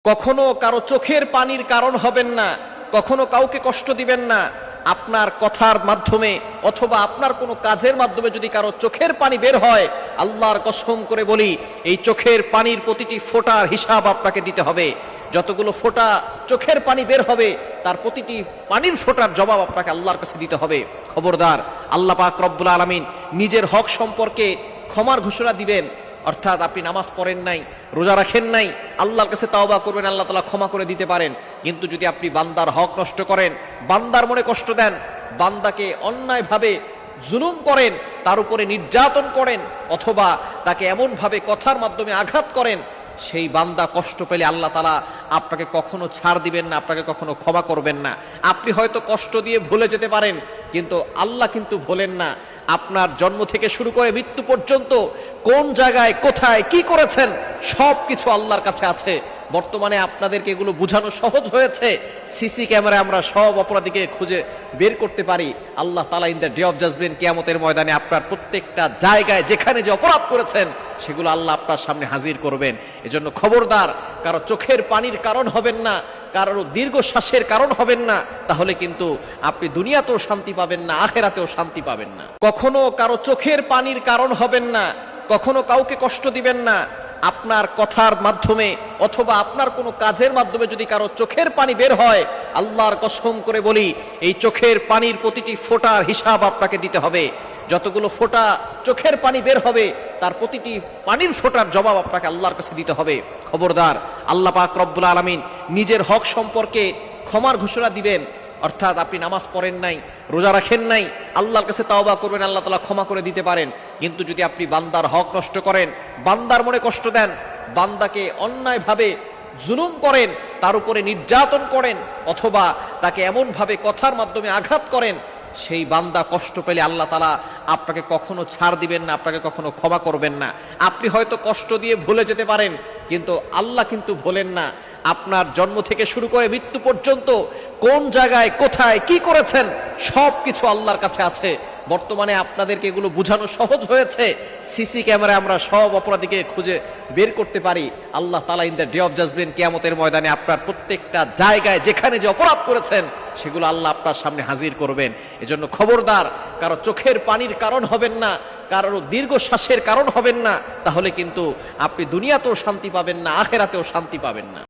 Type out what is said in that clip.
কখনো কারো চোখের পানির কারণ হবেন না, কখনো কাউকে কষ্ট দিবেন না। আপনার কথার মাধ্যমে অথবা আপনার কোনো কাজের মাধ্যমে যদি কারো চোখের পানি বের হয়, আল্লাহর কসম করে বলি, এই চোখের পানির প্রতিটি ফোঁটার হিসাব আপনাকে দিতে হবে। যতগুলো ফোঁটা চোখের পানি বের হবে, তার প্রতিটি পানির ফোঁটার জবাব আপনাকে আল্লাহর কাছে দিতে হবে। খবরদার, আল্লাহ পাক রব্বুল আলামিন নিজের হক সম্পর্কে ক্ষমার ঘোষণা দিবেন। অর্থাৎ আপনি নামাজ পড়েন নাই, রোজা রাখেন নাই, আল্লাহর কাছে তাওবা করবেন, আল্লাহ তাআলা ক্ষমা করে দিতে পারেন। কিন্তু যদি আপনি বান্দার হক নষ্ট করেন, বান্দার মনে কষ্ট দেন, বান্দাকে অন্যায়ভাবে জুলুম করেন, তার উপরে নির্যাতন করেন, অথবা তাকে এমনভাবে কথার মাধ্যমে আঘাত করেন, সেই বান্দা কষ্ট পেলে আল্লাহ তাআলা আপনাকে কখনো ছাড় দিবেন না, আপনাকে কখনো ক্ষমা করবেন না। আপনি হয়তো কষ্ট দিয়ে ভুলে যেতে পারেন, কিন্তু আল্লাহ কিন্তু ভোলেন না। আপনার জন্ম থেকে শুরু করে মৃত্যু পর্যন্ত কোন জায়গায় কোথায় কি করেছেন সব কিছু আল্লাহর কাছে আছে। বর্তমানে আপনাদেরকে এগুলো বোঝানো সহজ হয়েছে। সিসি ক্যামেরায় আমরা সব অপরাধীকে খুঁজে বের করতে পারি। আল্লাহ তাআলা in the day of judgement, কিয়ামতের ময়দানে আপনার প্রত্যেকটা জায়গায় যেখানে যে অপরাধ করেছেন সেগুলো আল্লাহ আপনার সামনে হাজির করবেন। এজন্য খবরদার, কারো চোখের পানির কারণ হবেন না, কারো দীর্ঘশ্বাসের কারণ হবেন না, তাহলে কিন্তু আপনি দুনিয়াতেও শান্তি পাবেন না, আখেরাতেও শান্তি পাবেন না। কখনো কারো চোখের পানির কারণ হবেন না, কখনো কাউকে কষ্ট দিবেন না। আপনার কথার মাধ্যমে অথবা আপনার কোনো কাজের মাধ্যমে যদি কারো চোখের পানি বের হয়, আল্লাহর কসম করে বলি, এই চোখের পানির প্রতিটি ফোঁটার হিসাব আপনাকে দিতে হবে। যতগুলো ফোঁটা চোখের পানি বের হবে, তার প্রতিটি পানির ফোঁটার জবাব আপনাকে আল্লাহর কাছে দিতে হবে। খবরদার, আল্লাহ পাক রব্বুল আলামিন নিজের হক সম্পর্কে ক্ষমার ঘোষণা দিবেন। অর্থাৎ আপনি নামাজ পড়েন নাই, রোজা রাখেন নাই, আল্লাহর কাছে তাওবা করবেন, আল্লাহ তাআলা ক্ষমা করে দিতে পারেন। কিন্তু যদি আপনি বান্দার হক নষ্ট করেন, বান্দার মনে কষ্ট দেন, বান্দাকে অন্যায়ভাবে জুলুম করেন, তার উপরে নির্যাতন করেন, অথবা তাকে এমনভাবে কথার মাধ্যমে আঘাত করেন, সেই বান্দা কষ্ট পেলে আল্লাহ তাআলা আপনাকে কখনো ছাড় দিবেন না, আপনাকে কখনো ক্ষমা করবেন না। আপনি হয়তো কষ্ট দিয়ে ভুলে যেতে পারেন, কিন্তু আল্লাহ কিন্তু ভোলেন না। আপনার জন্ম থেকে শুরু করে মৃত্যু পর্যন্ত কোন জায়গায় কোথায় কি করেছেন সব কিছু আল্লাহর কাছে আছে। বর্তমানে আপনাদেরকে এগুলো বোঝানো সহজ হয়েছে। সিসি ক্যামেরায় আমরা সব অপরাধীকে খুঁজে বের করতে পারি। আল্লাহ তাআলা in the day of judgement, কিয়ামতের ময়দানে আপনার প্রত্যেকটা জায়গায় যেখানে যে অপরাধ করেছেন সেগুলো আল্লাহ আপনার সামনে হাজির করবেন। এজন্য খবরদার, কারো চোখের পানির কারণ হবেন না, কারো দীর্ঘশ্বাসের কারণ হবেন না, তাহলে কিন্তু আপনি দুনিয়াতেও শান্তি পাবেন না, আখেরাতেও শান্তি পাবেন না।